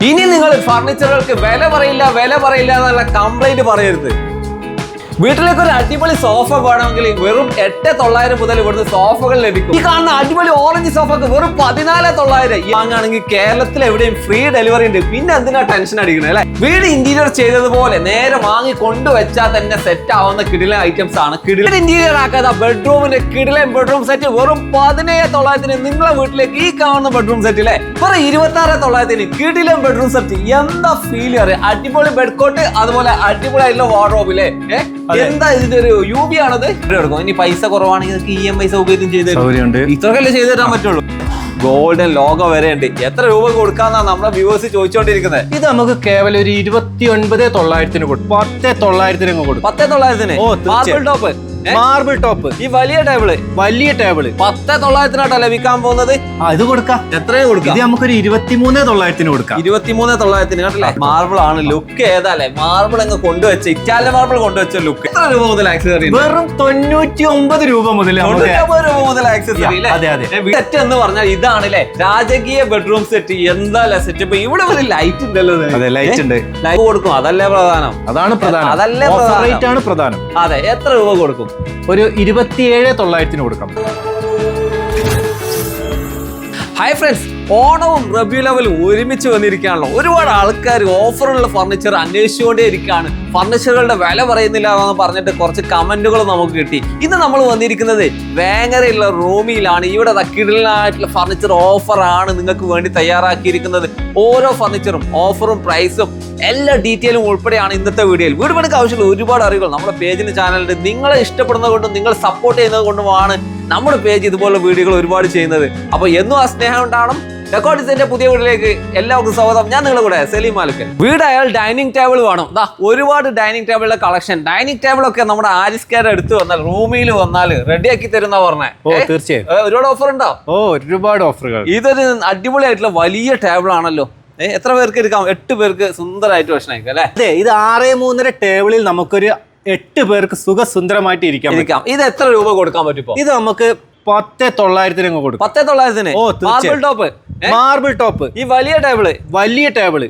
ഇനി നിങ്ങൾ ഫർണിച്ചറുകൾക്ക് വില പറയില്ല എന്നുള്ള കംപ്ലൈന്റ് പറയരുത്. വീട്ടിലേക്ക് ഒരു അടിപൊളി സോഫ വേണമെങ്കിൽ വെറും 8,900 മുതൽ ഇവിടുന്ന് സോഫകൾ ലഭിക്കും. ഈ കാണുന്ന അടിപൊളി ഓറഞ്ച് സോഫക്ക് വെറും 14,900. ഈ വാങ്ങുകയാണെങ്കിൽ കേരളത്തിൽ എവിടെയും ഫ്രീ ഡെലിവറി ഉണ്ട്. പിന്നെ എന്തിനാ ടെൻഷൻ അടിക്കുന്നത് അല്ലെ? വീട് ഇന്റീരിയർ ചെയ്തതുപോലെ നേരെ വാങ്ങി കൊണ്ടുവച്ചാൽ തന്നെ സെറ്റ് ആവുന്ന കിടിലൻ ഐറ്റംസ് ആണ്. കിടിലൻ ഇന്റീരിയർ ആക്കാത്ത ബെഡ്റൂമിന്റെ കിടിലൻ ബെഡ്റൂം സെറ്റ് വെറും 17,900 നിങ്ങളെ വീട്ടിലേക്ക് ഈ കാണുന്ന ബെഡ്റൂം സെറ്റിലെ വെറും 26,900 കിടിലൻ ബെഡ്റൂം സെറ്റ്. എന്താ ഫീൽ അറിയാം? അടിപൊളി ബെഡ് കോട്ട്, അതുപോലെ അടിപൊളി ആയിട്ടുള്ള വാർഡ്രോബിലെ എന്താ ഇതിന്റെ ഒരു UV ആണത്. എടുക്കും ഇനി പൈസ കുറവാണെങ്കിൽ EMI സൗകര്യം ചെയ്ത് ഇത്രക്കല്ലേ ചെയ്തു തരാൻ പറ്റുള്ളൂ. ഗോൾഡൻ ലോഗോ വരെ ഉണ്ട്. എത്ര രൂപ കൊടുക്കാന്നാണ് നമ്മളെ വ്യൂവേഴ്സ് ചോദിച്ചോണ്ടിരിക്കുന്നത്. ഇത് നമുക്ക് കേവലം ഒരു 29,900 കൊടുക്കും. 10,900 കൊടുക്കും. 10,900 മാർബിൾ ടോപ്പ്. ഈ വലിയ ടേബിള് 10,900 ലഭിക്കാൻ പോകുന്നത്. ഇത് കൊടുക്കാം. എത്രയും കൊടുക്കാം. ഇത് നമുക്കൊരു 23,900 കൊടുക്കാം. 23,900 കേട്ടല്ലേ? മാർബിൾ ആണ്. ലുക്ക് ഏതാല്ലേ? മാർബിൾ അങ്ങ് കൊണ്ടുവച്ച ഇറ്റാലിയൻ മാർബിൾ കൊണ്ടുവച്ച ലുക്ക്. എത്ര രൂപ മുതൽ ആക്സസറി? വെറും 99 രൂപ മുതൽ 99 രൂപ മുതൽ ആക്സസറി. സെറ്റ് എന്ന് പറഞ്ഞാൽ ഇതാണല്ലേ രാജകീയ ബെഡ്റൂം സെറ്റ്. എന്താ സെറ്റ്? ഇവിടെ ഒരു ലൈറ്റ് ഉണ്ടല്ലോ. ലൈറ്റ് ഉണ്ട്. ലൈറ്റ് കൊടുക്കും. അതല്ലേ പ്രധാനം. അതാണ് പ്രധാനം. അതല്ലേ പ്രധാനം. അതെ. എത്ര രൂപ കൊടുക്കും? ഒരു 27,900 കൊടുക്കാം. ഹായ് ഫ്രണ്ട്സ്, ഓണവും റബി ലെവലും ഒരുമിച്ച് വന്നിരിക്കുകയാണല്ലോ. ഒരുപാട് ആൾക്കാർ ഓഫറുള്ള ഫർണിച്ചർ അന്വേഷിച്ചുകൊണ്ടേ ഇരിക്കുകയാണ്. ഫർണിച്ചറുകളുടെ വില പറയുന്നില്ല എന്ന് പറഞ്ഞിട്ട് കുറച്ച് കമന്റുകൾ നമുക്ക് കിട്ടി. ഇന്ന് നമ്മൾ വന്നിരിക്കുന്നത് വേങ്ങരയുള്ള റൂമിയിലാണ്. ഇവിടെ കിടിലനായിട്ടുള്ള ഫർണിച്ചർ ഓഫറാണ് നിങ്ങൾക്ക് വേണ്ടി തയ്യാറാക്കിയിരിക്കുന്നത്. ഓരോ ഫർണിച്ചറും ഓഫറും പ്രൈസും എല്ലാ ഡീറ്റെയിലും ഉൾപ്പെടെയാണ് ഇന്നത്തെ വീഡിയോയിൽ. വീട് പണിക്ക് ആവശ്യമുള്ള ഒരുപാട് അറിവുകൾ നമ്മുടെ പേജിന് ചാനലുണ്ട്. നിങ്ങളെ ഇഷ്ടപ്പെടുന്നത് കൊണ്ടും നിങ്ങൾ സപ്പോർട്ട് ചെയ്യുന്നത് കൊണ്ടുമാണ് നമ്മുടെ പേജ് ഇതുപോലുള്ള വീഡിയോകൾ ഒരുപാട് ചെയ്യുന്നത്. അപ്പോൾ എന്നും ആ സ്നേഹം ഉണ്ടാവണം. റെക്കോർഡിന്റെ പുതിയ വീട്ടിലേക്ക് എല്ലാവർക്കും സ്വാഗതം. ഞാൻ നിങ്ങളുടെ കൂടെ സലീം മാലിക്കൻ. വീടായാൽ ഡൈനിങ് ടേബിൾ വേണം. ഒരുപാട് ഡൈനിങ് ടേബിളിന്റെ കളക്ഷൻ. ഡൈനിങ് ടേബിൾ ഒക്കെ നമ്മുടെ ആരിസ്കാരെ എടുത്ത് വന്നാൽ റൂമിൽ വന്നാൽ റെഡിയാക്കി തരുന്ന പറഞ്ഞേ. തീർച്ചയായും ഒരുപാട് ഓഫർ ഉണ്ടോ? ഒരുപാട് ഓഫറുകൾ. ഇതൊരു അടിപൊളിയായിട്ടുള്ള വലിയ ടേബിൾ ആണല്ലോ. എത്ര പേർക്ക് എടുക്കാം? 8 പേർക്ക് സുന്ദരമായിട്ട് ഭക്ഷണം കഴിക്കാം അല്ലെ? അതെ. ഇത് 6.3 ടേബിളിൽ നമുക്കൊരു 8 പേർക്ക് സുഖസുന്ദരമായിട്ട് ഇരിക്കാം. ഇത് എത്ര രൂപ കൊടുക്കാൻ പറ്റും? ഇത് നമുക്ക് 10,900 കൊടുക്കും. 10,900 മാർബിൾ ടോപ്പ്. ഈ വലിയ ടേബിള്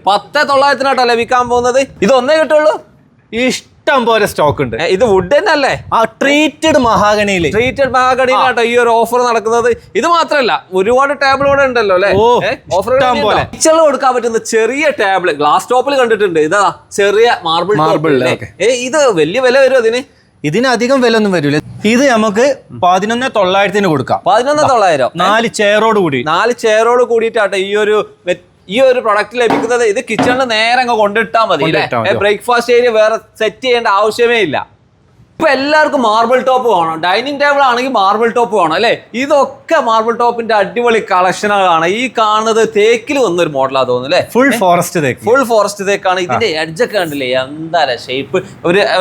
10,900 ലഭിക്കാൻ പോകുന്നത്. ഇത് ഒന്നേ കിട്ടുള്ളൂ. ഇഷ്ടം പോലെ സ്റ്റോക്ക് ഉണ്ട്. ഇത് വുഡ് തന്നെ അല്ലേ? ട്രീറ്റഡ് മഹാഗണിയിലാട്ടോ ഈ ഒരു ഓഫർ നടക്കുന്നത്. ഇത് മാത്രല്ല, ഒരുപാട് ടേബിൾ ഇവിടെ ഉണ്ടല്ലോ അല്ലെ? ഓഫർ കൊടുക്കാൻ പറ്റുന്ന ചെറിയ ടേബിൾ ഗ്ലാസ് ടോപ്പിൽ കണ്ടിട്ടുണ്ട്. ഇതാ ചെറിയ മാർബിൾ. ഇത് വലിയ വില വരും അതിന്? ഇതിനധികം വില ഒന്നും വരില്ല. ഇത് നമുക്ക് 11,900 കൊടുക്കാം. 11,900 4 ചെയറോട് കൂടിയിട്ടാട്ടെ ഈ ഒരു പ്രൊഡക്റ്റ് ലഭിക്കുന്നത്. ഇത് കിച്ചണിൽ നേരെ അങ്ങ് കൊണ്ടിട്ടാൽ മതി. ബ്രേക്ക്ഫാസ്റ്റ് ഏരിയ വേറെ സെറ്റ് ചെയ്യേണ്ട ആവശ്യമേ ഇല്ല. ഇപ്പൊ എല്ലാവർക്കും മാർബിൾ ടോപ്പ് വേണം. ഡൈനിങ് ടേബിൾ ആണെങ്കിൽ മാർബിൾ ടോപ്പ് വേണം അല്ലെ? ഇതൊക്കെ മാർബിൾ ടോപ്പിന്റെ അടിപൊളി കളക്ഷനുകളാണ്. ഈ കാണുന്നത് തേക്കിൽ വന്നൊരു മോഡലാ തോന്നുന്നു അല്ലെ? ഫുൾ ഫോറസ്റ്റ് തേക്കാണ്. ഇതിന്റെ എഡ്ജൊക്കെ കണ്ടില്ലേ? എന്താ ഷേപ്പ്!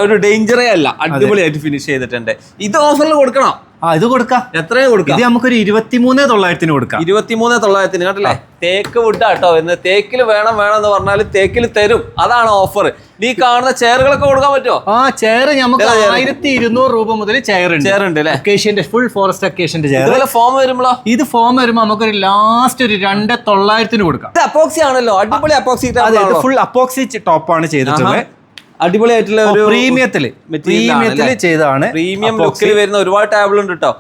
ഒരു ഡേഞ്ചറേ അല്ല. അടിപൊളിയായിട്ട് ഫിനിഷ് ചെയ്തിട്ടുണ്ട്. ഇത് ഓഫറിൽ കൊടുക്കണം. ഇത് കൊടുക്കാം. എത്രയും കൊടുക്കാം. ഇത് നമുക്കൊരു 23,900 കൊടുക്കാം. 23,900 കേട്ടല്ലേ? തേക്ക് വുഡ് ആട്ടോ. എന്ന് തേക്കിൽ വേണം എന്ന് പറഞ്ഞാൽ തേക്കിൽ തരും. അതാണ് ഓഫർ. ഈ കാണുന്ന ചെയറുകളൊക്കെ കൊടുക്കാൻ പറ്റുമോ? ചെയർ നമുക്ക് 1,200 രൂപ മുതൽ ചെയർ ഉണ്ട് അല്ലേ? അക്കേഷ്യന്റെ ഫുൾ ഫോറസ്റ്റ് അക്കേഷ്യന്റെ ചെയർ. ഫോം വരുമ്പോഴോ? ഇത് ഫോം വരുമ്പോ നമുക്കൊരു ലാസ്റ്റ് ഒരു 2,900 കൊടുക്കാം. ഇത് അപ്പോക്സി ആണല്ലോ. അടിപൊളി അപ്പോക്സി. ഫുൾ അപ്പോക്സി ടോപ്പാണ് ചെയ്തിട്ടുള്ളത്. അടിപൊളിയായിട്ടുള്ള ഒരു പ്രീമിയത്തില് ചെയ്താണ്. പ്രീമിയം ലുക്കിൽ വരുന്ന ഒരുപാട് ടേബിൾ ഉണ്ട് കേട്ടോ.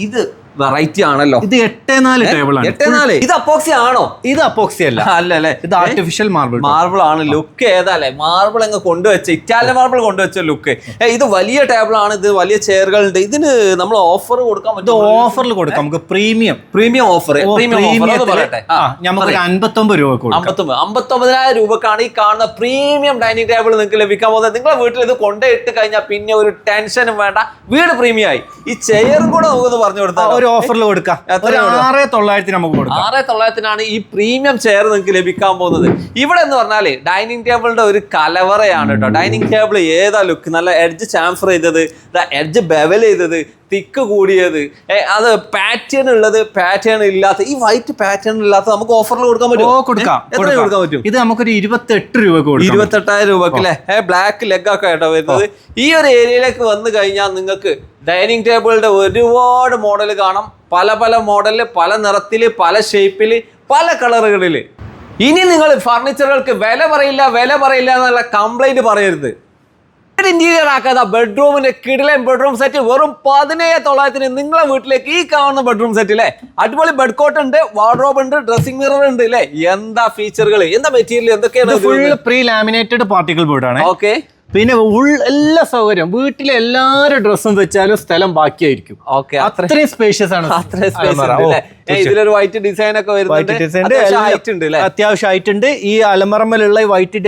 ഇത് വെറൈറ്റി ആണല്ലോ. ഇത് 8.4 ടേബിൾ ആണ്. 8.4. ഇത് അപ്പോക്സി ആണോ? ഇത് അപ്പോക്സി അല്ല. അല്ലേ? ഇത് ആർട്ടിഫിഷ്യൽ മാർബിൾ ആണ്. ലുക്ക് ഏതാല്ലേ? മാർബിൾ അങ്ങ് കൊണ്ടുവച്ച ഇറ്റാലിയൻ മാർബിൾ കൊണ്ടുവച്ച ലുക്ക്. ഇത് വലിയ ടേബിൾ ആണ്. ഇത് വലിയ ചെയറുകൾ ഉണ്ട്. ഇതിന് നമ്മൾ ഓഫർ കൊടുക്കാൻ പറ്റും. ഓഫറിൽ കൊടുക്കാം. നമുക്ക് പ്രീമിയം ഓഫർ. നമുക്ക് 59 രൂപ കൊടുക്കാം. 59,000 രൂപക്കാണ് ഈ കാണുന്ന പ്രീമിയം ഡൈനിങ് ടേബിൾ നിങ്ങൾക്ക് ലഭിക്കാൻ പോകുന്നത്. നിങ്ങളെ വീട്ടിൽ ഇത് കൊണ്ടുപോയിട്ട് കഴിഞ്ഞാൽ പിന്നെ ഒരു ടെൻഷനും വേണ്ട. വീട് പ്രീമിയം ആയി. ഈ ചെയറും കൂടെ നമുക്കൊന്ന് പറഞ്ഞു കൊടുത്താൽ ഓഫറിൽ കൊടുക്കാം. 6,900 നമുക്ക് കൊടുക്കാം. 6,900 ഈ പ്രീമിയം ചെയർ നിങ്ങൾക്ക് ലഭിക്കാൻ പോകുന്നത്. ഇവിടെ എന്ന് പറഞ്ഞാല് ഡൈനിങ് ടേബിളിന്റെ ഒരു കലവറയാണ് കേട്ടോ. ഡൈനിങ് ടേബിൾ ഏതാ ലുക്ക്! നല്ല എഡ്ജ് ചാംഫർ ചെയ്തത്, എഡ്ജ് ബെവൽ ചെയ്തത്, തിക്ക് കൂടിയത്, അത് പാറ്റേൺ ഉള്ളത്, പാറ്റേൺ ഇല്ലാത്ത, ഈ വൈറ്റ് പാറ്റേൺ ഇല്ലാത്ത നമുക്ക് ഓഫറിൽ കൊടുക്കാൻ പറ്റും. എത്ര കൊടുക്കാൻ പറ്റും? ഇത് നമുക്കൊരു 28 രൂപ. 28,000 രൂപക്ക് അല്ലെ? ബ്ലാക്ക് ലെഗ് ഒക്കെ ആയിട്ടോ വരുന്നത്. ഈ ഒരു ഏരിയയിലേക്ക് വന്നു കഴിഞ്ഞാൽ നിങ്ങൾക്ക് ഡൈനിങ് ടേബിളിന്റെ ഒരുപാട് മോഡൽ കാണാം. പല മോഡലില്, പല നിറത്തില്, പല ഷേപ്പില്, പല കളറുകളില്. ഇനി നിങ്ങൾ ഫർണിച്ചറുകൾക്ക് വില പറയില്ല എന്നുള്ള കംപ്ലൈന്റ് പറയരുത്. ഇന്റീരിയർ ആക്കാതെ ബെഡ്റൂമിന്റെ കിടിലൻ ബെഡ്റൂം സെറ്റ് വെറും 17,900 നിങ്ങളെ വീട്ടിലേക്ക് ഈ കാണുന്ന ബെഡ്റൂം സെറ്റ് അല്ലേ. അടിപൊളി ബെഡ് കോട്ട് ഉണ്ട്, വാർഡ്രോബ് ഉണ്ട്, ഡ്രസ്സിംഗ് മിറർ ഉണ്ട് അല്ലേ. എന്താ ഫീച്ചറുകൾ, എന്താ മെറ്റീരിയൽ, എന്തൊക്കെയാണ്? Full pre laminated particle board ആണ്. ഓക്കെ. പിന്നെ എല്ലാ സൗകര്യം, വീട്ടിലെ എല്ലാവരും ഡ്രസ്സും വെച്ചാലും സ്ഥലം ബാക്കിയായിരിക്കും. അത്രയും സ്പേഷ്യസ് ആണ്. ഇതിലൊരു വൈറ്റ് ഡിസൈൻ ഒക്കെ വരുന്നുണ്ട്, അത്യാവശ്യം ആയിട്ടുണ്ട്. ഈ അലമറമ്മലുള്ള വൈറ്റ്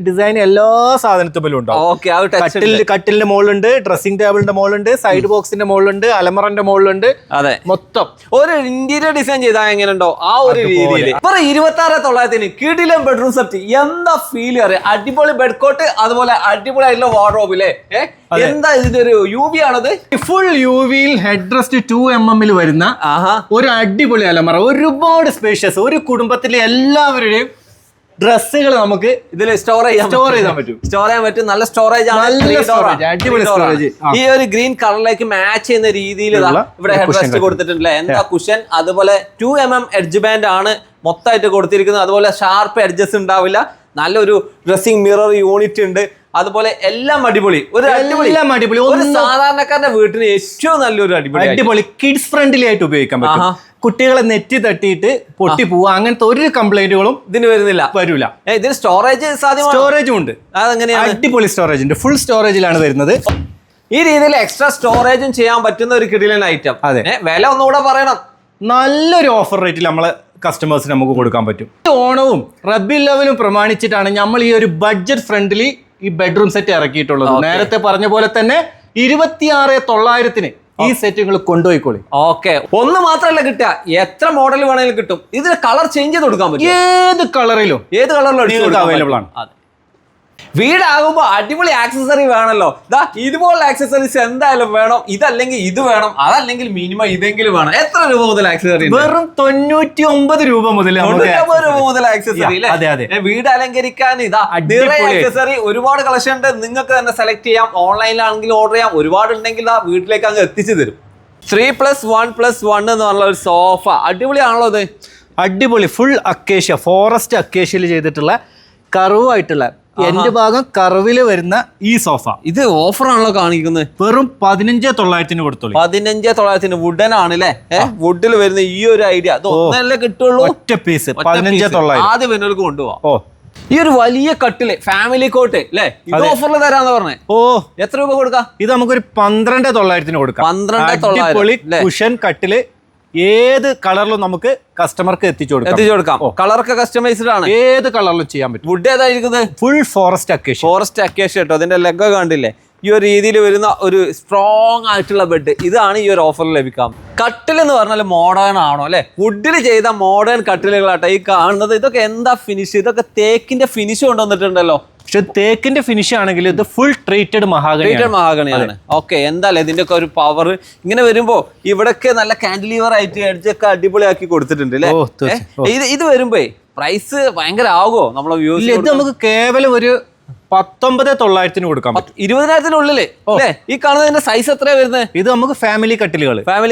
ഡിസൈൻ എല്ലാ സാധനത്തിലും ഉണ്ടാവും. കട്ടിലിന്റെ മുകളിലുണ്ട്, ഡ്രസ്സിംഗ് ടേബിളിന്റെ മുകളിലുണ്ട്, സൈഡ് ബോക്സിന്റെ മുകളിലുണ്ട്, അലമറന്റെ മുകളിലുണ്ട്. അതെ, മൊത്തം ഒരു ഇന്റീരിയർ ഡിസൈൻ ചെയ്താൽ എങ്ങനെ ഉണ്ടോ ആ ഒരു രീതിയിൽ 26,900 കിടിലൻ ബെഡ്റൂം സെറ്റ്. എന്താ ഫീൽ അറിയാം. അടിപൊളി ബെഡ് കോട്ട്, അതുപോലെ അടിപൊളിയായിട്ടുള്ള വാർഡ്രോബ് അല്ലേ. എന്താ ഇതിന്റെ ഒരു UV ആണത്. ഫുൾ UV-യിൽ ഹെഡ് റെസ്റ്റ് 2 mm വരുന്ന ഒരു അടിപൊളി അലമറ. ഒരുപാട് സ്പേഷ്യസ്. ഒരു കുടുംബത്തിലെ എല്ലാവരുടെയും ഡ്രസ്സുകൾ നമുക്ക് ഇതിൽ സ്റ്റോർ ചെയ്യാൻ പറ്റും. നല്ല സ്റ്റോറേജ് ആണ്, അടിപൊളി സ്റ്റോറേജ്. ഈ ഒരു ഗ്രീൻ കളറിലേക്ക് മാച്ച് ചെയ്യുന്ന രീതിയിൽ ഇവിടെ ഹെഡ് റെസ്റ്റ് കൊടുത്തിട്ടുണ്ട്. എന്താ കുഷൻ, അതുപോലെ 2 mm എഡ്ജ് ബാൻഡ് ആണ് മൊത്തമായിട്ട് കൊടുത്തിരിക്കുന്നത്. അതുപോലെ ഷാർപ്പ് എഡ്ജസ് ഉണ്ടാവില്ല. നല്ലൊരു ഡ്രസ്സിംഗ് മിറർ യൂണിറ്റ് ഉണ്ട്. അതുപോലെ എല്ലാം അടിപൊളി. ഒരു സാധാരണക്കാരന്റെ വീട്ടിന് ഏറ്റവും നല്ലൊരു അടിപൊളി കിഡ്സ് ഫ്രണ്ട്ലി ആയിട്ട് ഉപയോഗിക്കാൻ പറ്റും. കുട്ടികളെ നെറ്റി തട്ടിയിട്ട് പൊട്ടി പോവുക അങ്ങനത്തെ ഒരു കംപ്ലൈന്റുകളും ഇതിന് വരില്ല. ഇതിന് സ്റ്റോറേജും ഉണ്ട്. അതെങ്ങനെയാണ്? അടിപൊളി സ്റ്റോറേജ് ഉണ്ട്. ഫുൾ സ്റ്റോറേജിലാണ് വരുന്നത്. ഈ രീതിയിൽ എക്സ്ട്രാ സ്റ്റോറേജും ചെയ്യാൻ പറ്റുന്ന ഒരു കിടിലൻ ഐറ്റം. അതെ, വില ഒന്നുകൂടെ പറയണം. നല്ലൊരു ഓഫർ റേറ്റിൽ നമ്മള് കസ്റ്റമേഴ്സിന് നമുക്ക് കൊടുക്കാൻ പറ്റും. ഓണവും റബീഉൽ അവ്വലും പ്രമാണിച്ചിട്ടാണ് നമ്മൾ ഈ ഒരു ബഡ്ജറ്റ് ഫ്രണ്ട്ലി ഈ ബെഡ്റൂം സെറ്റ് ഇറക്കിയിട്ടുള്ളത്. നേരത്തെ പറഞ്ഞ പോലെ തന്നെ 26,900 ഈ സെറ്റുകൾ കൊണ്ടുപോയിക്കോളി. ഓക്കെ, ഒന്ന് മാത്രമല്ല കിട്ടുക, എത്ര മോഡൽ വേണമെങ്കിലും കിട്ടും. ഇതിന് കളർ ചേഞ്ച് ചെയ്ത് കൊടുക്കാൻ പറ്റും. ഏത് കളറിലും അവൈലബിൾ ആണ്. വീടാകുമ്പോ അടിപൊളി ആക്സസറി വേണമല്ലോ. ഇതുപോലുള്ള ആക്സസറീസ് എന്തായാലും വേണം. ഇതല്ലെങ്കിൽ ഇത് വേണം, അതല്ലെങ്കിൽ മിനിമം ഇതെങ്കിലും വേണം. എത്ര രൂപ മുതൽ ആക്സസറി? വെറും 99 രൂപ മുതൽ ആക്സസറി. വീട് അലങ്കരിക്കാൻ ആക്സസറി ഒരുപാട് കളക്ഷൻ ഉണ്ട്. നിങ്ങൾക്ക് തന്നെ സെലക്ട് ചെയ്യാം. ഓൺലൈനിലാണെങ്കിൽ ഓർഡർ ചെയ്യാം. ഒരുപാട് ഉണ്ടെങ്കിൽ വീട്ടിലേക്ക് അങ്ങ് എത്തിച്ചു തരും. 3+1+1 എന്ന് പറഞ്ഞ ഒരു സോഫ അടിപൊളിയാണല്ലോ. ഇത് അടിപൊളി ഫുൾ അക്കേഷ്യ, ഫോറസ്റ്റ് അക്കേഷ്യയിൽ ചെയ്തിട്ടുള്ള കർവായിട്ടുള്ള എന്റെ ഭാഗം കർവില് വരുന്ന ഈ സോഫ. ഇത് ഓഫർ ആണല്ലോ കാണിക്കുന്നത്. വെറും 15,900 കൊടുത്തോളൂ. 15,900 വുഡൻ ആണ് അല്ലേ. വുഡിൽ വരുന്ന ഈ ഒരു ഐഡിയ ഒന്നല്ലേ കിട്ടുള്ളൂ. ഒറ്റ പീസ് 15,900 ആദ്യം വരുന്നവർക്ക് കൊണ്ടുപോവാം. ഈ ഒരു വലിയ കട്ടില് ഫാമിലി കോട്ട് അല്ലേ, ഇത് ഓഫറിൽ തരാന്ന് പറഞ്ഞേ. എത്ര രൂപ കൊടുക്കാം? ഇത് നമുക്കൊരു 12,900 കൊടുക്കാം. 12,900 കുഷൻ കട്ടില് ഏത് കളറിലും നമുക്ക് കസ്റ്റമർക്ക് എത്തിച്ചു കൊടുക്കാം. കളറൊക്കെ കസ്റ്റമൈസ്ഡ് ആണ്. ഏത് കളറിലും ചെയ്യാൻ പറ്റും. വുഡ് ഏതായിരിക്കുന്നത്? ഫുൾ ഫോറസ്റ്റ് അക്കേഷ്യ കേട്ടോ. അതിന്റെ ലെഗ് കണ്ടില്ലേ. ഈ ഒരു രീതിയിൽ വരുന്ന ഒരു സ്ട്രോങ് ആയിട്ടുള്ള ബെഡ്. ഇതാണ് ഈ ഒരു ഓഫറിൽ ലഭിക്കാം. കട്ടിൽ എന്ന് പറഞ്ഞാൽ മോഡേൺ ആണോ അല്ലെ. വുഡിൽ ചെയ്ത മോഡേൺ കട്ടിലുകളാട്ടോ ഈ കാണുന്നത്. ഇതൊക്കെ എന്താ ഫിനിഷ്, ഇതൊക്കെ തേക്കിന്റെ ഫിനിഷ് കൊണ്ടുവന്നിട്ടുണ്ടല്ലോ. പക്ഷെ തേക്കിന്റെ ഫിനിഷ് ആണെങ്കിൽ ഇത് ഫുൾ ട്രീറ്റഡ് മഹാഗണിയാണ്. ഓക്കെ, എന്തായാലും ഇതിന്റെ ഒക്കെ ഒരു പവർ ഇങ്ങനെ വരുമ്പോ ഇവിടൊക്കെ നല്ല കാൻഡിലീവർ ആയിട്ട് എഡ്ജൊക്കെ അടിപൊളിയാക്കി കൊടുത്തിട്ടുണ്ട് അല്ലേ. ഇത് വരുമ്പോ പ്രൈസ് ഭയങ്കര ആകുമോ നമ്മളെ വ്യൂസ്? ഇത് നമുക്ക് കേവലം ഒരു 19,900 കൊടുക്കാം. 20,000 ഈ കാണുന്നതിന്റെ സൈസ് എത്രയാ വരുന്നത്? ഇത് നമുക്ക് ഫാമിലി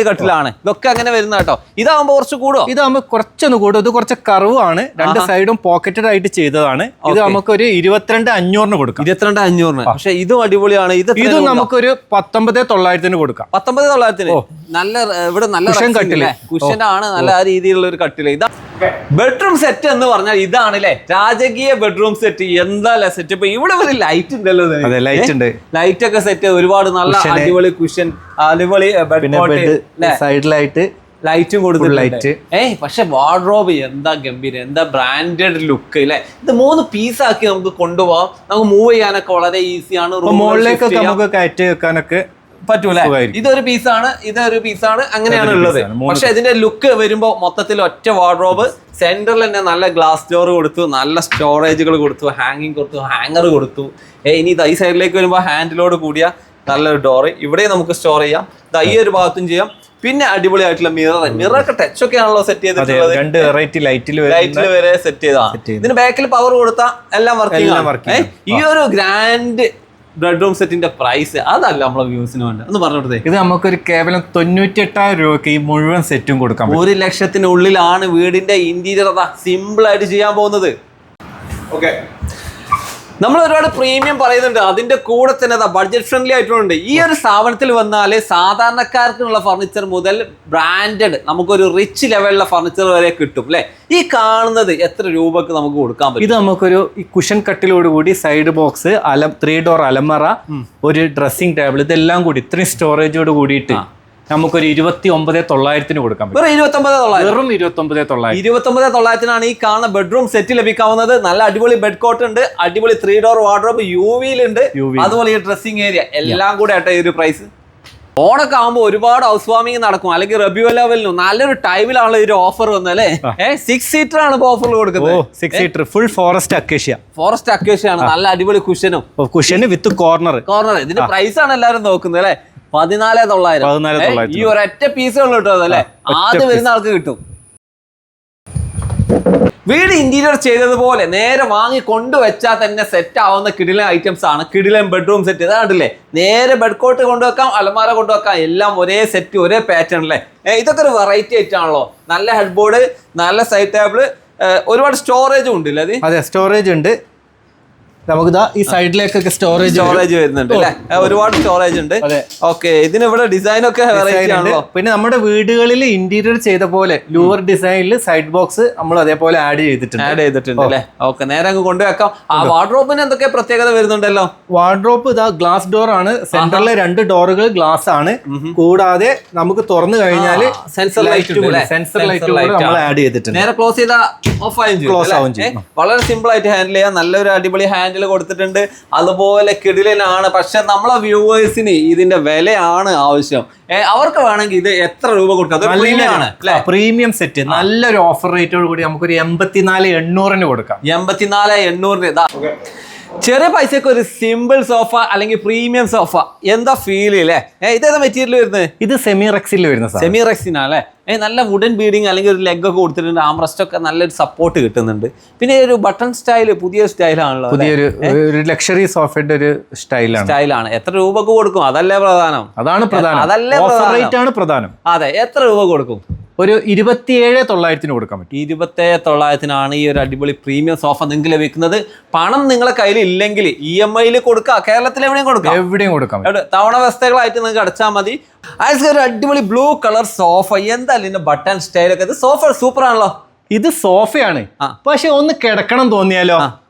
കട്ടിലാണ്. ഇതൊക്കെ അങ്ങനെ വരുന്ന കേട്ടോ. ഇതാകുമ്പോ കുറച്ച് കൂടുമോ? ഇതാകുമ്പോ കുറച്ചൊന്ന് കൂടും. ഇത് കുറച്ച് കർവാണ്, രണ്ട് സൈഡും പോക്കറ്റഡ് ആയിട്ട് ചെയ്തതാണ്. ഇത് നമുക്ക് ഒരു 22,500 കൊടുക്കാം. 22,500. പക്ഷെ ഇതും അടിപൊളിയാണ്. ഇത് നമുക്കൊരു 19,900 കൊടുക്കാം. 19,900 നല്ല ഇവിടെ നല്ല കുഷൻ ആണ്. നല്ല ആ രീതിയിലുള്ള ഒരു കട്ടില്. ഇതാ ബെഡ്റൂം സെറ്റ് എന്ന് പറഞ്ഞാൽ ഇതാണ് അല്ലെ, രാജകീയ ബെഡ്റൂം സെറ്റ്. എന്താ സെറ്റ്. ഇപ്പൊ ഇവിടെ ഒരു ലൈറ്റ് ഉണ്ടല്ലോ. ലൈറ്റ് ഒക്കെ സെറ്റ് ഒരുപാട് നല്ല അടിപൊളി കുഷൻ, അടിപൊളി സൈഡിലായിട്ട് ലൈറ്റും കൊടുത്തിട്ടുണ്ട്. പക്ഷെ വാർഡ്രോബ് എന്താ ഗംഭീരം, എന്താ ബ്രാൻഡഡ് ലുക്ക് അല്ലെ. ഇത് 3 പീസാക്കി നമുക്ക് കൊണ്ടുപോകാം. നമുക്ക് മൂവ് ചെയ്യാനൊക്കെ വളരെ ഈസിയാണ്. മുകളിലേക്കൊക്കെ നമുക്ക് കയറ്റി വെക്കാനൊക്കെ പറ്റൂല. ഇതൊരു പീസാണ് അങ്ങനെയാണ് ഉള്ളത്. പക്ഷെ ഇതിന്റെ ലുക്ക് വരുമ്പോ മൊത്തത്തിൽ ഒറ്റ വാർഡ്രോബ്, സെന്ററിൽ തന്നെ നല്ല ഗ്ലാസ് ഡോർ കൊടുത്തു, നല്ല സ്റ്റോറേജുകൾ കൊടുത്തു, ഹാങ്ങിങ് കൊടുത്തു, ഹാങ്ങർ കൊടുത്തു. ഇനി ഈ സൈഡിലേക്ക് വരുമ്പോ ഹാൻഡിലോട് കൂടിയ നല്ലൊരു ഡോറ്. ഇവിടെ നമുക്ക് സ്റ്റോർ ചെയ്യാം. ഈ ഒരു ഭാഗത്തും ചെയ്യാം. പിന്നെ അടിപൊളിയായിട്ടുള്ള മിററൊക്കെ ടച്ച് ഒക്കെ ആണല്ലോ സെറ്റ് ചെയ്തിട്ടുള്ളത്. 2 വെറൈറ്റി ലൈറ്റിൽ വരെ സെറ്റ് ചെയ്താണ്. ഇതിന് ബാക്കിൽ പവർ കൊടുത്താൽ എല്ലാം വർക്കിംഗ്. ഈ ഒരു ഗ്രാൻഡ് ബെഡ്റൂം സെറ്റിന്റെ പ്രൈസ് അതല്ല നമ്മളെ വ്യൂസിന് വേണ്ട ഒന്ന് പറഞ്ഞോട്ടേ. ഇത് നമുക്കൊരു കേവലം 98,000 രൂപയ്ക്ക് ഈ മുഴുവൻ സെറ്റും കൊടുക്കാം. 1 ലക്ഷത്തിനുള്ളിലാണ് വീടിന്റെ ഇന്റീരിയർ സിമ്പിൾ ആയിട്ട് ചെയ്യാൻ പോകുന്നത്. ഓക്കെ, നമ്മൾ ഒരുപാട് പ്രീമിയം പറയുന്നുണ്ട്, അതിന്റെ കൂടെ തന്നെ ബഡ്ജറ്റ് ഫ്രണ്ട്ലി ആയിട്ടുണ്ട്. ഈ ഒരു സ്ഥാപനത്തിൽ വന്നാൽ സാധാരണക്കാർക്കുള്ള ഫർണിച്ചർ മുതൽ ബ്രാൻഡഡ് നമുക്കൊരു റിച്ച് ലെവലിലുള്ള ഫർണിച്ചർ വരെ കിട്ടും അല്ലെ. ഈ കാണുന്നത് എത്ര രൂപക്ക് നമുക്ക് കൊടുക്കാൻ പറ്റും? ഇത് നമുക്കൊരു ഈ കുഷൻ കട്ടിലോട് കൂടി സൈഡ് ബോക്സ് 3 ഡോർ അലമറ, ഒരു ഡ്രസ്സിംഗ് ടേബിൾ, ഇതെല്ലാം കൂടി ഇത്രയും സ്റ്റോറേജോട് കൂടിയിട്ട് നമുക്കൊരു 29,900 കൊടുക്കാൻ പറ്റും. വെറും 29,900. വെറും 29,900. 29,900 ഈ കാണുന്ന ബെഡ്റൂം സെറ്റ് ലഭിക്കാവുന്നത്. നല്ല അടിപൊളി ബെഡ് കോട്ട് ഉണ്ട്, അടിപൊളി 3 ഡോർ വാർഡ്രോബ് യുവിയിലുണ്ട്, അതുപോലെ ഈ ഡ്രസ്സിംഗ് ഏരിയ എല്ലാം കൂടെ ആയിട്ട് ഈ ഒരു പ്രൈസ്. ഓണൊക്കെ ആകുമ്പോൾ ഒരുപാട് ഹൗസ് വാമിംഗ് നടക്കും, അല്ലെങ്കിൽ റബിയുൽ അവലിനും നല്ലൊരു ടൈമിലാണ് ഈ ഒരു ഓഫർ വന്നത് അല്ലേ. 6 സീറ്റർ ആണ് ഇപ്പോൾ ഓഫറിൽ കൊടുക്കുന്നത്. 6 seater full forest acacia. Forest acacia ആണ്, നല്ല അടിപൊളി കുഷനും വിത്ത് കോർണർ. ഇതിന്റെ പ്രൈസ് ആണ് എല്ലാവരും നോക്കുന്നത് അല്ലെ. 14,900. ഈ ഒരൊറ്റ പീസുകൾ കിട്ടും അല്ലെ, ആദ്യം വരുന്ന ആൾക്ക് കിട്ടും. വീട് ഇന്റീരിയർ ചെയ്തതുപോലെ നേരെ വാങ്ങി കൊണ്ടുവച്ചാൽ തന്നെ സെറ്റ് ആവുന്ന കിടിലൻ ഐറ്റംസ് ആണ്. കിടിലൻ ബെഡ്റൂം സെറ്റ് ഇതാ കണ്ടില്ലേ, നേരെ ബെഡ് കോട്ട് കൊണ്ടുവെക്കാം, അലമാര കൊണ്ടുവെക്കാം, എല്ലാം ഒരേ സെറ്റ് ഒരേ പാറ്റേൺ അല്ലേ. ഇതൊക്കെ ഒരു വെറൈറ്റി ആയിട്ടാണല്ലോ. നല്ല ഹെഡ് ബോർഡ്, നല്ല സൈഡ് ടേബിൾ, ഒരുപാട് സ്റ്റോറേജും ഉണ്ട് അല്ലേ. അതെ, സ്റ്റോറേജ് ഉണ്ട്. നമുക്ക് ഈ സൈഡിലേക്കൊക്കെ സ്റ്റോറേജ് വരുന്നുണ്ട് അല്ലെ, ഒരുപാട് സ്റ്റോറേജ് ഉണ്ട്. ഓക്കെ, ഇതിന് ഇവിടെ ഡിസൈൻ ഒക്കെ വെറൈറ്റി ആണല്ലോ. പിന്നെ നമ്മുടെ വീടുകളിൽ ഇന്റീരിയർ ചെയ്ത പോലെ ലൂവർ ഡിസൈനിൽ സൈഡ് ബോക്സ് നമ്മൾ അതേപോലെ ആഡ് ചെയ്തിട്ടുണ്ട് അല്ലേ. ഓക്കെ, നേരെ അങ്ങ് കൊണ്ടുവെക്കാം. ആ വാർഡ്രോബിന് എന്തൊക്കെ പ്രത്യേകത വരുന്നുണ്ടല്ലോ. വാർഡ്രോബ് ഇതാ ഗ്ലാസ് ഡോർ ആണ്, സെന്ററിലെ 2 ഡോറുകൾ ഗ്ലാസ് ആണ്, കൂടാതെ നമുക്ക് തുറന്നു കഴിഞ്ഞാൽ സെൻസർ ലൈറ്റ് നമ്മൾ ആഡ് ചെയ്തിട്ടുണ്ട്. നേരെ ക്ലോസ് ചെയ്താൽ ഓഫ് ആവും ചെയ്യും. വളരെ സിമ്പിൾ ആയിട്ട് ഹാൻഡിൽ ചെയ്യാം. നല്ലൊരു അടിപൊളി ഹാൻഡിൽ കൊടുത്തിട്ടുണ്ട്, അതുപോലെ കിടിലനാണ്. പക്ഷെ നമ്മളെ വ്യൂവേഴ്സിന് ഇതിന്റെ വിലയാണ് ആവശ്യം. അവർക്ക് വേണമെങ്കിൽ ഇത് എത്ര രൂപ കൊടുക്കാം? പ്രീമിയം സെറ്റ് നല്ലൊരു ഓഫർ റേറ്റോട് കൂടി നമുക്കൊരു 84,800 കൊടുക്കാം. 84,800. ചെറിയ പൈസക്ക് ഒരു സിമ്പിൾ സോഫ അല്ലെങ്കിൽ പ്രീമിയം സോഫ എന്താ ഫീൽ അല്ലേ. ഇതേതാ മെറ്റീരിയൽ വരുന്നത്? ഇത് സെമി റെക്സിൽ വരുന്ന സെമി റെക്സിനാ അല്ലേ. നല്ല വുഡൻ ബീഡിങ് അല്ലെങ്കിൽ ഒരു ലെഗ് ഒക്കെ കൊടുത്തിട്ടുണ്ട്, ആംറസ്റ്റ് ഒക്കെ നല്ലൊരു സപ്പോർട്ട് കിട്ടുന്നുണ്ട്. പിന്നെ ഒരു ബട്ടൺ സ്റ്റൈൽ പുതിയ സ്റ്റൈലാണല്ലോ, പുതിയൊരു ലക്ഷറി സോഫയുടെ ഒരു സ്റ്റൈലാണ്. എത്ര രൂപക്ക് കൊടുക്കും? അതല്ലേ പ്രധാനം. അതല്ലേ പ്രധാനം. അതെ, എത്ര രൂപ കൊടുക്കും? ഒരു 27,900 കൊടുക്കാൻ പറ്റും. 27,900 ഈ ഒരു അടിപൊളി പ്രീമിയം സോഫ നിങ്ങൾക്ക് ലഭിക്കുന്നത്. പണം നിങ്ങളെ കയ്യിൽ ഇല്ലെങ്കിൽ EMI കൊടുക്കാം, കേരളത്തിൽ എവിടെയും കൊടുക്കാം. തവണ വ്യവസ്ഥകളായിട്ട് നിങ്ങൾക്ക് അടച്ചാൽ മതി. ഒരു അടിപൊളി ബ്ലൂ കളർ സോഫ, എന്തായാലും ഇതിന്റെ ബട്ടൺ സ്റ്റൈലൊക്കെ. ഇത് സോഫ സൂപ്പർ ആണല്ലോ. ഇത് സോഫയാണ്, പക്ഷെ ഒന്ന് കിടക്കണം തോന്നിയാലോ,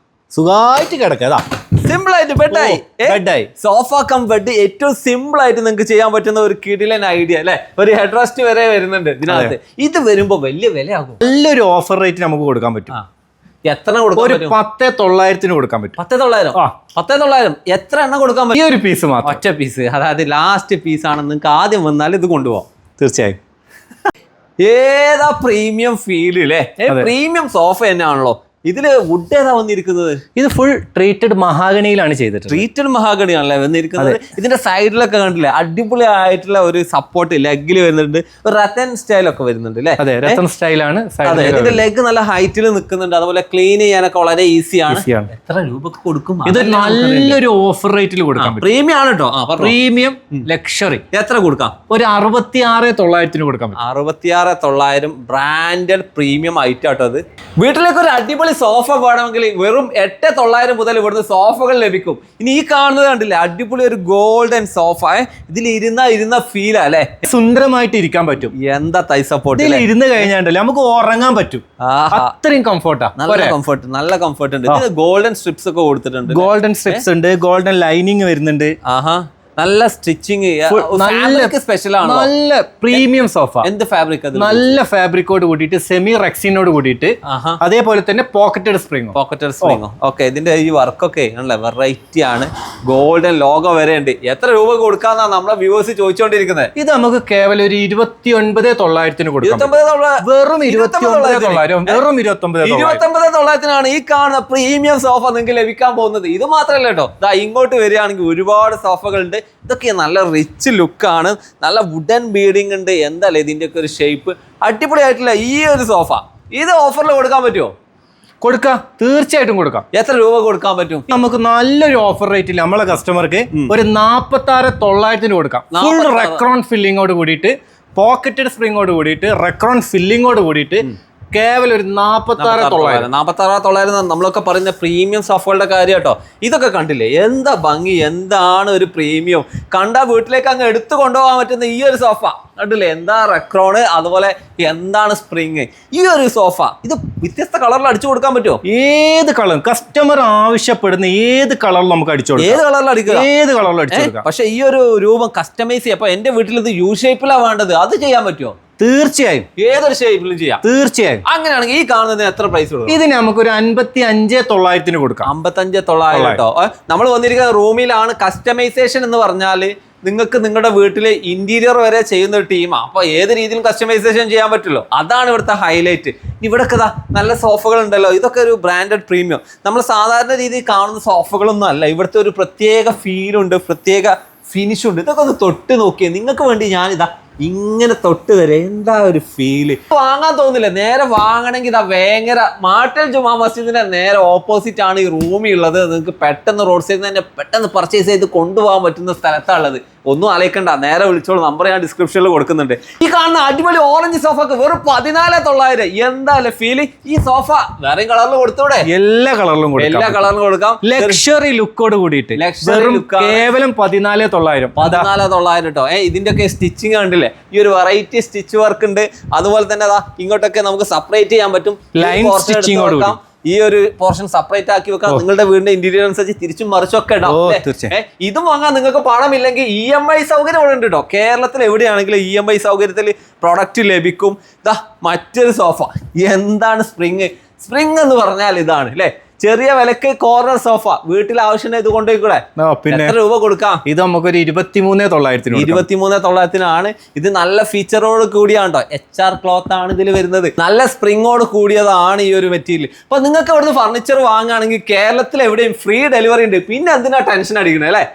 സുഖമായിട്ട് കിടക്കാം. സിമ്പിൾ ആയിട്ട് ബെഡായി. സോഫ കം ബെഡ് ഏറ്റവും സിമ്പിൾ ആയിട്ട് നിങ്ങൾക്ക് ചെയ്യാൻ പറ്റുന്ന ഒരു കിടിലൻ ഐഡിയ അല്ലെ. ഒരു ഹെഡ് റെസ്റ്റ് വരെ വരുന്നുണ്ട് ഇതിനകത്ത്. ഇത് വരുമ്പോ വലിയ വിലയാകും. നല്ലൊരു ഓഫർ റേറ്റ് നമുക്ക് കൊടുക്കാൻ പറ്റും. എത്ര കൊടുക്കാം? ഒരു 10,900 കൊടുക്കാൻ പറ്റും. 10,900 എത്ര എണ്ണം കൊടുക്കാൻ പറ്റും? ഈ ഒരു പീസ് മാത്രം, ഒറ്റ പീസ്, അതായത് ലാസ്റ്റ് പീസ് ആണ്. നിങ്ങൾക്ക് ആദ്യം വന്നാൽ ഇത് കൊണ്ടുപോകാം തീർച്ചയായും. ഏതാ പ്രീമിയം ഫീൽ അല്ലേ. പ്രീമിയം സോഫ തന്നെയാണല്ലോ. ഇതില് വുഡ് ഏതാ വന്നിരിക്കുന്നത്? ഇത് ഫുൾ ട്രീറ്റഡ് മഹാഗണിയിലാണ് ചെയ്തിട്ട്. ട്രീറ്റഡ് മഹാഗണിയാണല്ലേ വന്നിരിക്കുന്നത്. ഇതിന്റെ സൈഡിലൊക്കെ കണ്ടില്ലേ, അടിപൊളി ആയിട്ടുള്ള ഒരു സപ്പോർട്ട് ലെഗിൽ വരുന്നുണ്ട്. ഒരു റത്തൻ സ്റ്റൈലൊക്കെ വരുന്നുണ്ട് അല്ലേ. അതെ, റത്തൻ സ്റ്റൈലാണ്. ഇതിന്റെ ലെഗ് നല്ല ഹൈറ്റിൽ നിൽക്കുന്നുണ്ട്, അതുപോലെ ക്ലീൻ ചെയ്യാനൊക്കെ വളരെ ഈസിയാണ്. എത്ര രൂപക്ക് കൊടുക്കും? ഇത് നല്ലൊരു ഓഫർ റേറ്റിൽ കൊടുക്കാം. പ്രീമിയം ആണ് കേട്ടോ. പ്രീമിയം ലക്ഷറി എത്ര കൊടുക്കാം? ഒരു 66,900 കൊടുക്കാം. 66,900 ബ്രാൻഡഡ് പ്രീമിയം ഐറ്റം ആട്ടോ അത്. വീട്ടിലേക്ക് ഒരു അടിപൊളി സോഫ വേണമെങ്കിൽ വെറും 8,900 മുതൽ ഇവിടുന്ന് സോഫകൾ ലഭിക്കും. ഇനി ഈ കാണുന്നത് കണ്ടില്ലേ, അടിപൊളി ഒരു ഗോൾഡൻ സോഫ. ഇതിൽ ഇരുന്ന ഫീൽ അല്ലേ, സുന്ദരമായിട്ട് ഇരിക്കാൻ പറ്റും. എന്താ തൈ സപ്പോർട്ട്. ഇരുന്ന് കഴിഞ്ഞാണ്ടല്ലേ നമുക്ക് ഉറങ്ങാൻ പറ്റും. അത്രയും കംഫർട്ടാ, നല്ല കംഫർട്ട് ഉണ്ട്. ഇത് ഗോൾഡൻ സ്ട്രിപ്സ് ഒക്കെ കൊടുത്തിട്ടുണ്ട്. ഗോൾഡൻ സ്ട്രിപ്സ് ഉണ്ട്, ഗോൾഡൻ ലൈനിങ് വരുന്നുണ്ട്. നല്ല സ്റ്റിച്ചിങ്, സ്പെഷ്യൽ ആണ്. നല്ല പ്രീമിയം സോഫ. എന്ത് ഫാബ്രിക്? നല്ല ഫാബ്രിക്കോട് കൂടിയിട്ട്, സെമി റെക്സിനോട് കൂടിയിട്ട്, അതേപോലെ തന്നെ പോക്കറ്റഡ് സ്പ്രിംഗ്. ഓക്കെ, ഇതിന്റെ ഈ വർക്കൊക്കെ വെറൈറ്റി ആണ്. ഗോൾഡൻ ലോഗോ വരെ ഉണ്ട്. എത്ര രൂപ കൊടുക്കാന്നാ നമ്മളെ വ്യൂവേഴ്സ് ചോദിച്ചോണ്ടിരിക്കുന്നത്. ഇത് നമുക്ക് കേവലം ഒരു 29,900 കൊടുക്കാം. വെറും 29,900 ഈ കാണുന്ന പ്രീമിയം സോഫ നിങ്ങൾക്ക് ലഭിക്കാൻ പോകുന്നത്. ഇത് മാത്രമല്ല കേട്ടോ, ഇങ്ങോട്ട് വരികയാണെങ്കിൽ ഒരുപാട് സോഫകളുണ്ട്. ഇതൊക്കെ നല്ല റിച്ച് ലുക്കാണ്, നല്ല വുഡൻ ബീഡിങ് ഉണ്ട്. എന്തായാലും ഇതിൻ്റെയൊക്കെ ഒരു ഷേപ്പ് അടിപൊളിയായിട്ടില്ല. ഈ ഒരു സോഫ ഇത് ഓഫറിൽ കൊടുക്കാൻ പറ്റുമോ? കൊടുക്കാം, തീർച്ചയായിട്ടും കൊടുക്കാം. എത്ര രൂപ കൊടുക്കാൻ പറ്റും? നമുക്ക് നല്ലൊരു ഓഫർ റേറ്റിൽ നമ്മളെ കസ്റ്റമർക്ക് ഒരു 46,900 കൊടുക്കാം. ഫുൾ റെക്രോൺ ഫില്ലിങ്ങോട് കൂടിയിട്ട്, പോക്കറ്റഡ് സ്പ്രിങ്ങോട് കൂടിയിട്ട്, റെക്രോൺ ഫില്ലിങ്ങോട് കൂടിയിട്ട് കേവലം ഒരു 46,900 നമ്മളൊക്കെ പറയുന്ന പ്രീമിയം സോഫകളുടെ കാര്യം കേട്ടോ. ഇതൊക്കെ കണ്ടില്ലേ, എന്താ ഭംഗി, എന്താണ് ഒരു പ്രീമിയം. കണ്ടാ വീട്ടിലേക്ക് അങ്ങ് എടുത്തു കൊണ്ടുപോകാൻ പറ്റുന്ന ഈ ഒരു സോഫ കണ്ടില്ലേ, എന്താ റെക്രോണ്, അതുപോലെ എന്താണ് സ്പ്രിങ്. ഈ ഒരു സോഫ ഇത് വ്യത്യസ്ത കളറിൽ അടിച്ചു കൊടുക്കാൻ പറ്റുമോ? ഏത് കളർ കസ്റ്റമർ ആവശ്യപ്പെടുന്ന ഏത് കളറിൽ നമുക്ക് അടിച്ചു കൊടുക്കാം. ഏത് കളറിൽ അടിക്കുക, ഏത് കളറിൽ അടിച്ചു കൊടുക്കാം. പക്ഷെ ഈ ഒരു രൂപം കസ്റ്റമൈസ് ചെയ്യാം. അപ്പൊ എന്റെ വീട്ടിൽ ഇത് യു ഷേപ്പിലാണ് വേണ്ടത്, അത് ചെയ്യാൻ പറ്റുമോ? തീർച്ചയായും, ഏതൊരു ഷേപ്പിലും ചെയ്യാം. തീർച്ചയായും. അങ്ങനെയാണെങ്കിൽ ഈ കാണുന്നതിന് എത്ര പ്രൈസ് കൊടുക്കും? ഇത് നമുക്കൊരു 55,900 കൊടുക്കാം. 55,900 കേട്ടോ. നമ്മൾ വന്നിരിക്കുന്ന റൂമിലാണ്. കസ്റ്റമൈസേഷൻ എന്ന് പറഞ്ഞാൽ നിങ്ങൾക്ക് നിങ്ങളുടെ വീട്ടിലെ ഇന്റീരിയർ വരെ ചെയ്യുന്ന ഒരു ടീമാണ്. അപ്പൊ ഏത് രീതിയിലും കസ്റ്റമൈസേഷൻ ചെയ്യാൻ പറ്റുമല്ലോ, അതാണ് ഇവിടുത്തെ ഹൈലൈറ്റ്. ഇവിടെയൊക്കെ നല്ല സോഫകൾ ഉണ്ടല്ലോ, ഇതൊക്കെ ഒരു ബ്രാൻഡഡ് പ്രീമിയം. നമ്മൾ സാധാരണ രീതിയിൽ കാണുന്ന സോഫകളൊന്നും അല്ല. ഇവിടുത്തെ ഒരു പ്രത്യേക ഫീലുണ്ട്, പ്രത്യേക ഫിനിഷുണ്ട്. ഇതൊക്കെ ഒന്ന് തൊട്ട് നോക്കിയേ. നിങ്ങൾക്ക് വേണ്ടി ഞാനിതാ ഇങ്ങനെ തൊട്ട് തരാം. എന്താ ഒരു ഫീല്, വാങ്ങാൻ തോന്നില്ല. നേരെ വാങ്ങണമെങ്കിൽ ഇതാ വേങ്ങര മാട്ടൽ ജുമാ മസ്ജിദിന്റെ നേരെ ഓപ്പോസിറ്റ് ആണ് ഈ റൂമിൽ ഉള്ളത്. നിങ്ങൾക്ക് പെട്ടെന്ന് റോഡ് സൈഡിൽ തന്നെ പെട്ടെന്ന് പർച്ചേസ് ചെയ്ത് കൊണ്ടുപോകാൻ പറ്റുന്ന സ്ഥലത്താണുള്ളത്. ഒന്നും അലയിക്കണ്ട, നേരെ വിളിച്ചോളൂ. നമ്പർ ഞാൻ ഡിസ്ക്രിപ്ഷനിൽ കൊടുക്കുന്നുണ്ട്. ഈ കാണുന്ന അടിപൊളി ഓറഞ്ച് സോഫക്ക് വെറും 14,900. എന്താ അല്ലേ ഫീല്. ഈ സോഫ വേറെ കളറിൽ കൊടുത്തൂടെ? എല്ലാ കളറിലും എല്ലാ കളറിലും കൊടുക്കാം. ലക്ഷറി ലുക്കോട് കൂടിയിട്ട് കേവലം 14,900. 14,900 കേട്ടോ. ഇതിന്റെ ഒക്കെ സ്റ്റിച്ചിങ് കണ്ടില്ലേ, ഈ ഒരു വെറൈറ്റി സ്റ്റിച്ച് വർക്ക് ഉണ്ട്. അതുപോലെ തന്നെ അതാ ഇങ്ങോട്ടൊക്കെ നമുക്ക് സെപ്പറേറ്റ് ചെയ്യാൻ പറ്റും. ലൈൻ സ്റ്റിച്ചിങ്ങോട് കൂടി ഈ ഒരു പോർഷൻ സെപ്പറേറ്റ് ആക്കി വെക്കാം. നിങ്ങളുടെ വീടിന്റെ ഇന്റീരിയർ അനുസരിച്ച് തിരിച്ചും മറിച്ചൊക്കെ ഉണ്ടാവും. ഇതും വാങ്ങാൻ നിങ്ങൾക്ക് പണമില്ലെങ്കിൽ EMI സൗകര്യം ഇവിടെ ഉണ്ട് കേട്ടോ. കേരളത്തിൽ എവിടെയാണെങ്കിലും EMI സൗകര്യത്തിൽ പ്രൊഡക്റ്റ് ലഭിക്കും. ഇതാ മറ്റൊരു സോഫ. എന്താണ് സ്പ്രിങ്. സ്പ്രിങ് എന്ന് പറഞ്ഞാൽ ഇതാണ് അല്ലേ, ചെറിയ വിലക്ക് കോർണർ സോഫ. വീട്ടിൽ ആവശ്യം ഇത് കൊണ്ടുപോയിക്കൂടെ. പിന്നെ എത്ര രൂപ കൊടുക്കാം? ഇത് നമുക്കൊരു 23,900. 23,900 ഇത് നല്ല ഫീച്ചറോട് കൂടിയാണ് കേട്ടോ. HR ക്ലോത്ത് ആണ് ഇതിൽ വരുന്നത്. നല്ല സ്പ്രിങ്ങോട് കൂടിയതാണ് ഈ ഒരു മെറ്റീരിയൽ. അപ്പൊ നിങ്ങൾക്ക് ഇവിടുന്ന് ഫർണിച്ചർ വാങ്ങുകയാണെങ്കിൽ കേരളത്തിൽ എവിടെയും ഫ്രീ ഡെലിവറി ഉണ്ട്. പിന്നെ എന്തിനാ ടെൻഷൻ അടിക്കുന്നത് അല്ലേ?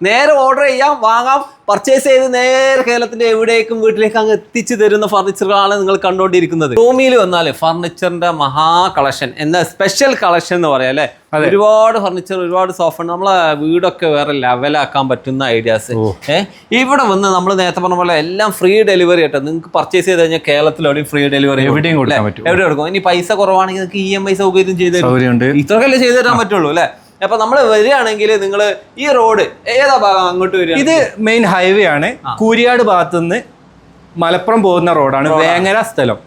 നേരെ ഓർഡർ ചെയ്യാം, വാങ്ങാം, പർച്ചേസ് ചെയ്ത് നേരെ കേരളത്തിന്റെ എവിടേക്കും വീട്ടിലേക്ക് അങ്ങ് എത്തിച്ചു തരുന്ന ഫർണിച്ചറുകളാണ് നിങ്ങൾ കണ്ടുകൊണ്ടിരിക്കുന്നത്. റൂമിൽ വന്നാൽ ഫർണിച്ചറിന്റെ മഹാ കളക്ഷൻ, എന്താ സ്പെഷ്യൽ കളക്ഷൻ എന്ന് പറയാം അല്ലെ. ഒരുപാട് ഫർണിച്ചർ, ഒരുപാട് സോഫ. നമ്മളെ വീടൊക്കെ വേറെ ലെവലാക്കാൻ പറ്റുന്ന ഐഡിയാസ്. ഇവിടെ വന്ന് നമ്മൾ നേരത്തെ പറഞ്ഞ പോലെ എല്ലാം ഫ്രീ ഡെലിവറി ആട്ടോ. നിങ്ങൾക്ക് പർച്ചേസ് ചെയ്ത് കഴിഞ്ഞാൽ കേരളത്തിൽ എവിടെയും ഫ്രീ ഡെലിവറി എവിടെയും കൊടുക്കാൻ പറ്റും. എവിടെ കൊടുക്കും. ഇനി പൈസ കുറവാണെങ്കിൽ നിങ്ങൾക്ക് EMI സൗകര്യം ചെയ്ത് തരും. ഇത്രക്കല്ലേ ചെയ്തു തരാൻ പറ്റുള്ളൂ അല്ലെ. അപ്പൊ നമ്മൾ വരികയാണെങ്കിൽ നിങ്ങൾ ഈ റോഡ് ഏതാ ഭാഗം അങ്ങോട്ട് വരിക? ഇത് മെയിൻ ഹൈവേ ആണ്. കൂരിയാട് ഭാഗത്തുനിന്ന് മലപ്പുറം പോകുന്ന റോഡാണ്. വേങ്ങര സ്ഥലം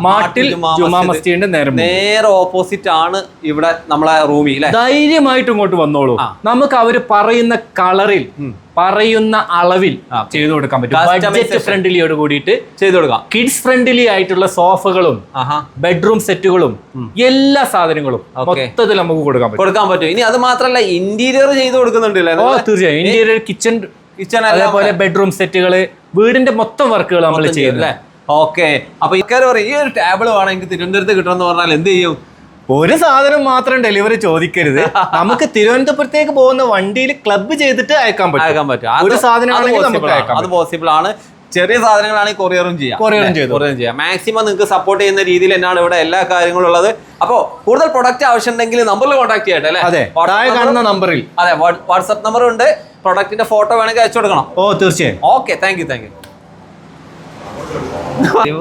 മാട്ടിൽ ജുമാ മസ്ജിദിന്റെ നേരെ ഓപ്പോസിറ്റ് ആണ് ഇവിടെ നമ്മളെ റൂമിൽ. ധൈര്യമായിട്ട് ഇങ്ങോട്ട് വന്നോളൂ. നമുക്ക് അവര് പറയുന്ന കളറിൽ, പറയുന്ന അളവിൽ ചെയ്തു കൊടുക്കാൻ പറ്റും. ബഡ്ജറ്റ് ഫ്രണ്ട്ലിയോട് കൂടിയിട്ട് ചെയ്തു കൊടുക്കാം. കിഡ്സ് ഫ്രണ്ട്ലി ആയിട്ടുള്ള സോഫകളും ബെഡ്റൂം സെറ്റുകളും എല്ലാ സാധനങ്ങളും മൊത്തത്തിൽ നമുക്ക് കൊടുക്കാൻ പറ്റും. ഇനി അത് മാത്രല്ല ഇന്റീരിയർ ചെയ്ത് കൊടുക്കുന്നുണ്ടല്ലേ? തീർച്ചയായും. ഇന്റീരിയർ കിച്ചൺ, അതേപോലെ ബെഡ്റൂം സെറ്റുകള്, വീടിന്റെ മൊത്തം വർക്കുകൾ നമ്മൾ ചെയ്യുന്നത്. ഓക്കെ. അപ്പൊ ഈ ഒരു ടേബിൾ വേണമെങ്കിൽ തിരുവനന്തപുരത്ത് കിട്ടണമെന്ന് പറഞ്ഞാൽ എന്ത് ചെയ്യും? ഒരു സാധനം മാത്രം ഡെലിവറി ചോദിക്കരുത്. നമുക്ക് തിരുവനന്തപുരത്തേക്ക് പോകുന്ന വണ്ടിയിൽ ക്ലബ് ചെയ്തിട്ട് അയക്കാൻ പറ്റും. ഒരു സാധനം അത് പോസിബിൾ ആണ്. ചെറിയ സാധനങ്ങളാണെങ്കിൽ കൊറിയറും ചെയ്യാം. മാക്സിമം നിങ്ങൾക്ക് സപ്പോർട്ട് ചെയ്യുന്ന രീതിയിൽ തന്നെയാണ് ഇവിടെ എല്ലാ കാര്യങ്ങളും ഉള്ളത്. അപ്പോൾ കൂടുതൽ പ്രൊഡക്റ്റ് ആവശ്യം ഉണ്ടെങ്കിൽ നമ്പറിൽ കോൺടാക്ട് ചെയ്യട്ടെ അല്ലേ? കാണുന്ന നമ്പറിൽ. അതെ, വാട്സ്ആപ്പ് നമ്പർ ഉണ്ട്. പ്രൊഡക്റ്റിന്റെ ഫോട്ടോ വേണമെങ്കിൽ അയച്ചു കൊടുക്കണം. തീർച്ചയായും. Okay, thank you.